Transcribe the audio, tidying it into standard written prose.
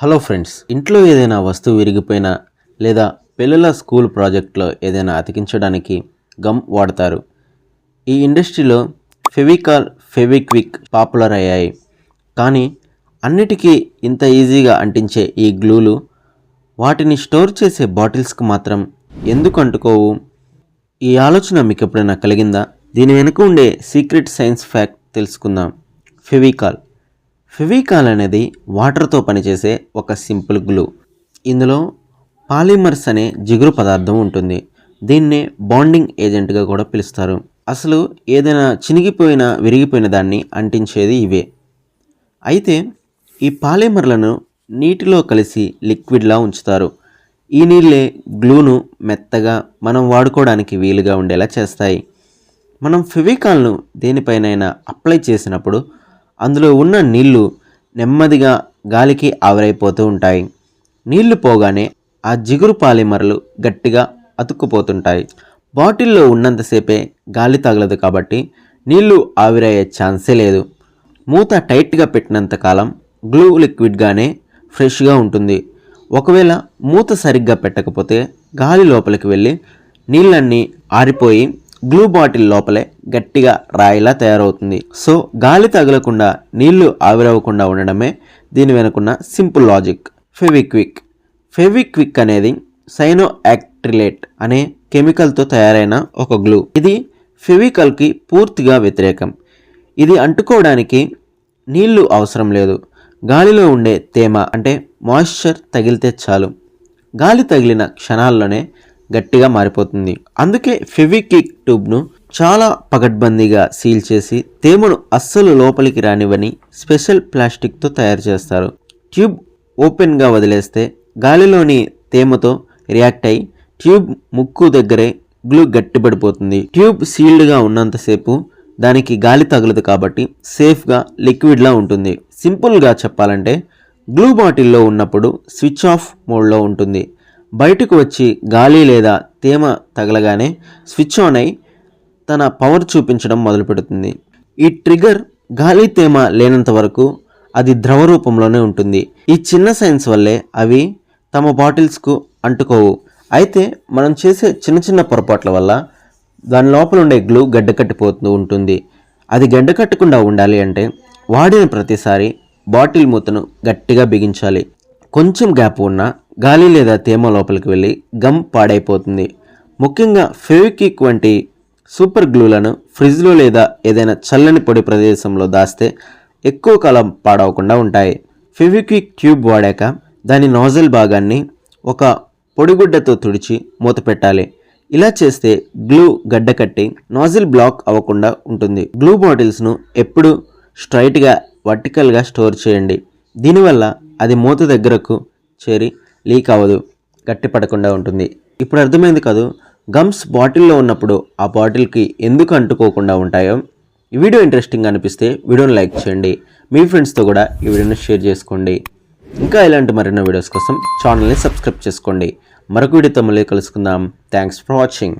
Hello friends, ఇంట్లో ఏదైనా వస్తువు విరిగిపోయినా లేదా పిల్లల స్కూల్ ప్రాజెక్ట్లో ఏదైనా అతికించడానికి గమ్ వాడతారు. ఈ ఇండస్ట్రీలో ఫెవికాల్, ఫెవిక్విక్ పాపులర్ అయ్యాయి. కానీ అన్నిటికీ ఇంత ఈజీగా అంటించే ఈ గ్లూలు వాటిని స్టోర్ చేసే బాటిల్స్కి మాత్రం ఎందుకు అంటుకోవు? ఈ ఆలోచన మీకు ఎప్పుడైనా కలిగిందా? దీని వెనుక ఉండే సీక్రెట్ సైన్స్ ఫ్యాక్ట్ తెలుసుకుందాం. ఫెవికాల్ అనేది వాటర్తో పనిచేసే ఒక సింపుల్ గ్లూ. ఇందులో పాలిమర్స్ అనే జిగురు పదార్థం ఉంటుంది. దీన్నే బాండింగ్ ఏజెంట్గా కూడా పిలుస్తారు. అసలు ఏదైనా చినిగిపోయిన, విరిగిపోయిన దాన్ని అంటించేది ఇవే. అయితే ఈ పాలిమర్లను నీటిలో కలిసి లిక్విడ్లా ఉంచుతారు. ఈ నీళ్ళే గ్లూను మెత్తగా మనం వాడుకోవడానికి వీలుగా ఉండేలా చేస్తాయి. మనం ఫెవికాల్ను దేనిపైనైనా అప్లై చేసినప్పుడు అందులో ఉన్న నీళ్లు నెమ్మదిగా గాలికి ఆవిరైపోతూ ఉంటాయి. నీళ్లు పోగానే ఆ జిగురు పాలిమర్లు గట్టిగా అతుక్కుపోతుంటాయి. బాటిల్లో ఉన్నంతసేపే గాలి తగలదు కాబట్టి నీళ్లు ఆవిరయ్యే ఛాన్సే లేదు. మూత టైట్గా పెట్టినంతకాలం గ్లూ లిక్విడ్గానే ఫ్రెష్గా ఉంటుంది. ఒకవేళ మూత సరిగ్గా పెట్టకపోతే గాలి లోపలికి వెళ్ళి నీళ్ళన్నీ ఆరిపోయి గ్లూ బాటిల్ లోపలే గట్టిగా రాయిలా తయారవుతుంది. సో గాలి తగలకుండా, నీళ్లు ఆవిరవ్వకుండా ఉండడమే దీని వెనుకున్న సింపుల్ లాజిక్. ఫెవిక్విక్ అనేది సైనోయాక్రిలేట్ అనే కెమికల్తో తయారైన ఒక గ్లూ. ఇది ఫెవికాల్కి పూర్తిగా వ్యతిరేకం. ఇది అంటుకోవడానికి నీళ్లు అవసరం లేదు. గాలిలో ఉండే తేమ అంటే మాయిశ్చర్ తగిలితే చాలు. గాలి తగిలిన క్షణాల్లోనే గట్టిగా మారిపోతుంది. అందుకే ఫెవిక్విక్ ట్యూబ్ను చాలా పకడ్బందీగా సీల్ చేసి తేమను అస్సలు లోపలికి రానివ్వని స్పెషల్ ప్లాస్టిక్తో తయారు చేస్తారు. ట్యూబ్ ఓపెన్గా వదిలేస్తే గాలిలోని తేమతో రియాక్ట్ అయి ట్యూబ్ ముక్కు దగ్గరే గ్లూ గట్టిపడిపోతుంది. ట్యూబ్ సీల్డ్గా ఉన్నంతసేపు దానికి గాలి తగలదు కాబట్టి సేఫ్గా లిక్విడ్లా ఉంటుంది. సింపుల్గా చెప్పాలంటే గ్లూ బాటిల్లో ఉన్నప్పుడు స్విచ్ ఆఫ్ మోడ్లో ఉంటుంది. బయటకు వచ్చి గాలి లేదా తేమ తగలగానే స్విచ్ ఆన్ అయి తన పవర్ చూపించడం మొదలుపెడుతుంది. ఈ ట్రిగర్ గాలి తేమ లేనంత వరకు అది ద్రవ రూపంలోనే ఉంటుంది. ఈ చిన్న సైన్స్ వల్లే అవి తమ బాటిల్స్కు అంటుకోవు. అయితే మనం చేసే చిన్న చిన్న పొరపాట్ల వల్ల దాని లోపల ఉండే గ్లూ గడ్డకట్టిపోతూ ఉంటుంది. అది గడ్డకట్టకుండా ఉండాలి అంటే వాడిన ప్రతిసారి బాటిల్ మూతను గట్టిగా బిగించాలి. కొంచెం గ్యాప్ ఉన్నా గాలి లేదా తేమ లోపలికి వెళ్ళి గమ్ పాడైపోతుంది. ముఖ్యంగా ఫెవిక్విక్ వంటి సూపర్ గ్లూలను ఫ్రిడ్జ్లో లేదా ఏదైనా చల్లని పొడి ప్రదేశంలో దాస్తే ఎక్కువ కాలం పాడవకుండా ఉంటాయి. ఫెవిక్విక్ ట్యూబ్ వాడాక దాని నాజిల్ భాగాన్ని ఒక పొడిగుడ్డతో తుడిచి మూత పెట్టాలి. ఇలా చేస్తే గ్లూ గడ్డకట్టి నాజిల్ బ్లాక్ అవ్వకుండా ఉంటుంది. గ్లూ బాటిల్స్ను ఎప్పుడూ స్ట్రైట్గా, వర్టికల్గా స్టోర్ చేయండి. దీనివల్ల అది మూత దగ్గరకు చేరి లీక్ అవ్వదు, గట్టిపడకుండా ఉంటుంది. ఇప్పుడు అర్థమైంది కాదు, గమ్స్ బాటిల్లో ఉన్నప్పుడు ఆ బాటిల్కి ఎందుకు అంటుకోకుండా ఉంటాయో. ఈ వీడియో ఇంట్రెస్టింగ్ అనిపిస్తే వీడియోని లైక్ చేయండి. మీ ఫ్రెండ్స్తో కూడా ఈ వీడియోని షేర్ చేసుకోండి. ఇంకా ఇలాంటి మరిన్ని వీడియోస్ కోసం ఛానల్ని సబ్స్క్రైబ్ చేసుకోండి. మరొక వీడియోతో మళ్ళీ కలుసుకుందాం. Thanks for watching.